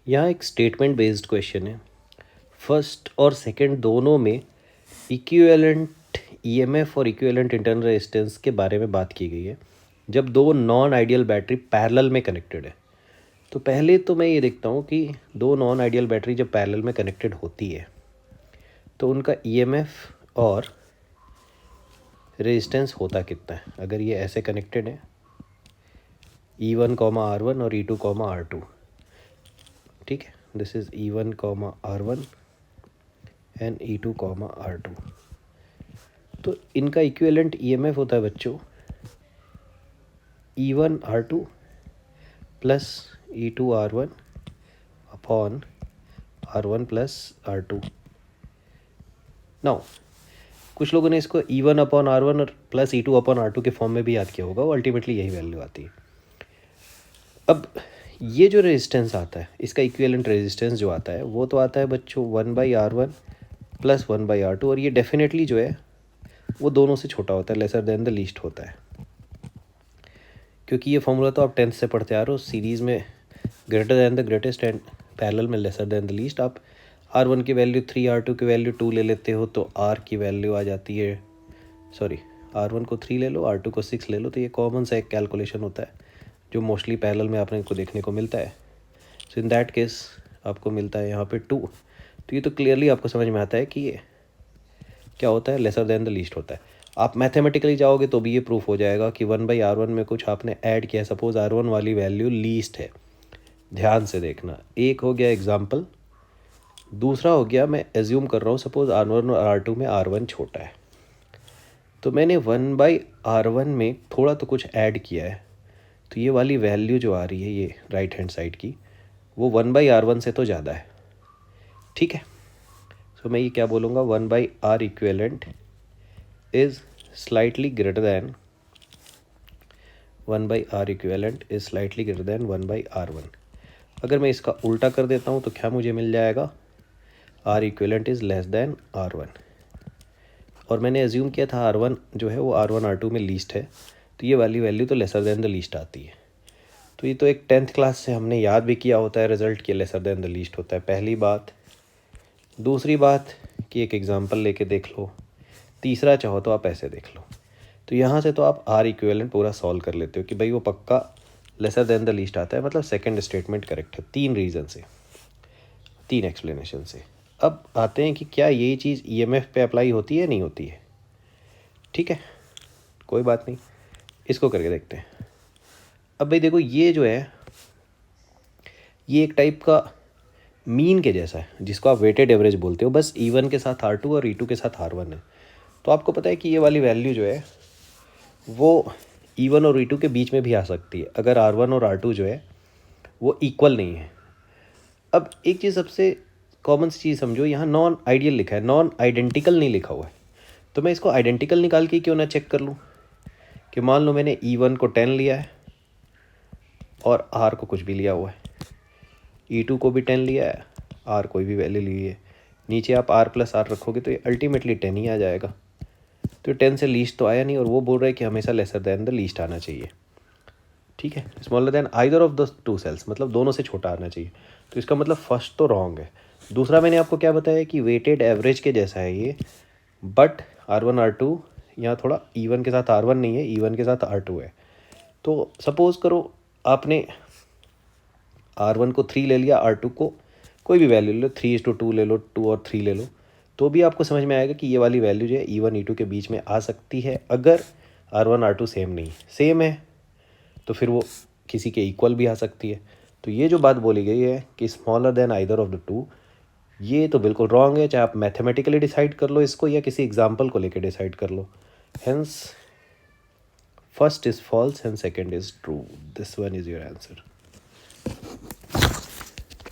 यहाँ एक statement based question है। फर्स्ट और सेकंड दोनों में इक्विवेलेंट ईएमएफ और इक्विवेलेंट इंटरनल रेजिस्टेंस के बारे में बात की गई है जब दो नॉन आइडियल बैटरी पैरेलल में कनेक्टेड है। तो पहले तो मैं ये देखता हूँ कि दो नॉन आइडियल बैटरी जब पैरेलल में कनेक्टेड होती है तो उनका ईएमएफ और रेजिस्टेंस होता कितना है। अगर ये ऐसे कनेक्टेड है E1 R1 और E2 R2, ठीक है, this is E1 R1 and E2 R2। तो इनका इक्विवेलेंट ईएमएफ होता है बच्चों E1 R2 plus E2 R1 upon R1 plus R2। Now कुछ लोगों ने इसको E1 अपॉन R1 और प्लस E2 अपॉन R2 के फॉर्म में भी याद किया होगा, वो अल्टीमेटली यही वैल्यू आती है। अब ये जो रेजिस्टेंस आता है, इसका इक्विवेलेंट रेजिस्टेंस जो आता है वो तो आता है बच्चों 1/R1 प्लस 1/R2, और ये डेफिनेटली जो है वो दोनों से छोटा होता है, लेसर देन द लीस्ट होता है। क्योंकि ये फॉर्मूला तो आप 10th से पढ़ते आ रहे हो, सीरीज़ में greater than the greatest and parallel में लेसर देन द लीस्ट। आप R1 की वैल्यू 3, R2 की वैल्यू 2 ले लेते हो तो R की वैल्यू आ जाती है, सॉरी R1 को 3 ले लो, R2 को 6 ले लो। तो ये कॉमन सा एक कैलकुलेशन होता है जो मोस्टली पैरेलल में आपने को देखने को मिलता है। सो इन दैट केस आपको मिलता है यहाँ पे 2। तो ये तो क्लियरली आपको समझ में आता है कि ये क्या होता है, लेसर देन द लीस्ट होता है। आप मैथमेटिकली जाओगे तो भी ये प्रूफ हो जाएगा कि 1/R1 में कुछ आपने ऐड किया है। सपोज R1 वाली वैल्यू लीस्ट है, ध्यान से देखना। एक हो गया एग्जाम्पल, दूसरा हो गया मैं एज्यूम कर रहा हूँ सपोज R1 और R2 में R1 छोटा है, तो मैंने 1/R1 में थोड़ा तो कुछ ऐड किया है। तो ये वाली वैल्यू जो आ रही है ये राइट हैंड साइड की, वो 1/R1 से तो ज़्यादा है, ठीक है। तो मैं ये क्या बोलूँगा, 1/R equivalent is slightly greater than 1/R equivalent is slightly greater than 1/R1। अगर मैं इसका उल्टा कर देता हूँ तो क्या मुझे मिल जाएगा, R equivalent is less than R1। और मैंने एज्यूम किया था R1 जो है वो R1 R2 में लीस्ट है, तो ये वाली वैल्यू तो लेसर देन द लीस्ट आती है। तो ये तो एक 10th क्लास से हमने याद भी किया होता है रिजल्ट के लेसर देन द लीस्ट होता है, पहली बात। दूसरी बात कि एक एग्जांपल लेके देख लो। तीसरा चाहो तो आप ऐसे देख लो। तो यहाँ से तो आप R इक्विवेलेंट पूरा सॉल्व कर लेते हो कि भाई वो पक्का लेसर देन द लीस्ट आता है, मतलब सेकंड स्टेटमेंट करेक्ट है, 3 रीज़न से, 3 एक्सप्लेनेशन से। अब आते हैं कि क्या यही चीज़ ईएमएफ पे अप्लाई होती है नहीं होती है, ठीक है, कोई बात नहीं, इसको करके देखते हैं। अब भाई देखो ये जो है ये एक टाइप का मीन के जैसा है जिसको आप वेटेड एवरेज बोलते हो, बस E1 के साथ R2 और E2 के साथ R1 है। तो आपको पता है कि ये वाली वैल्यू जो है वो E1 और E2 के बीच में भी आ सकती है अगर R1 और R2 जो है वो इक्वल नहीं है। अब एक चीज़ सबसे कॉमन सी चीज़ समझो, यहाँ नॉन आइडियल लिखा है, नॉन आइडेंटिकल नहीं लिखा हुआ है। तो मैं इसको आइडेंटिकल निकाल के क्यों ना चेक कर लूँ कि मान लो मैंने E1 को 10 लिया है और R को कुछ भी लिया हुआ है, E2 को भी 10 लिया है, R कोई भी वैल्यू ली है, नीचे आप R प्लस R रखोगे तो ये अल्टीमेटली 10 ही आ जाएगा। तो 10 से लीस्ट तो आया नहीं, और वो बोल रहा है कि हमेशा लेसर देन द लीस्ट आना चाहिए, ठीक है, smaller than either of the 2 cells, मतलब दोनों से छोटा आना चाहिए। तो इसका मतलब फर्स्ट तो रॉन्ग है। दूसरा मैंने आपको क्या बताया कि वेटेड एवरेज के जैसा है ये, बट R1 R2 यहाँ थोड़ा E1 के साथ R1 नहीं है, E1 के साथ R2 है। तो सपोज़ करो आपने R1 को 3 ले लिया, R2 को कोई भी वैल्यू ले लो, 3:2 ले लो, 2 और 3 ले लो, तो भी आपको समझ में आएगा कि ये वाली वैल्यू जो है E1 E2 के बीच में आ सकती है अगर R1 R2 सेम नहीं, सेम है तो फिर वो किसी के इक्वल भी आ सकती है। तो ये जो बात बोली गई है कि smaller than either of the 2, ये तो बिल्कुल रॉन्ग है, चाहे आप मैथमेटिकली डिसाइड कर लो इसको या किसी एग्जाम्पल को लेकर डिसाइड कर लो। Hence first is false and second is true, this one is your answer.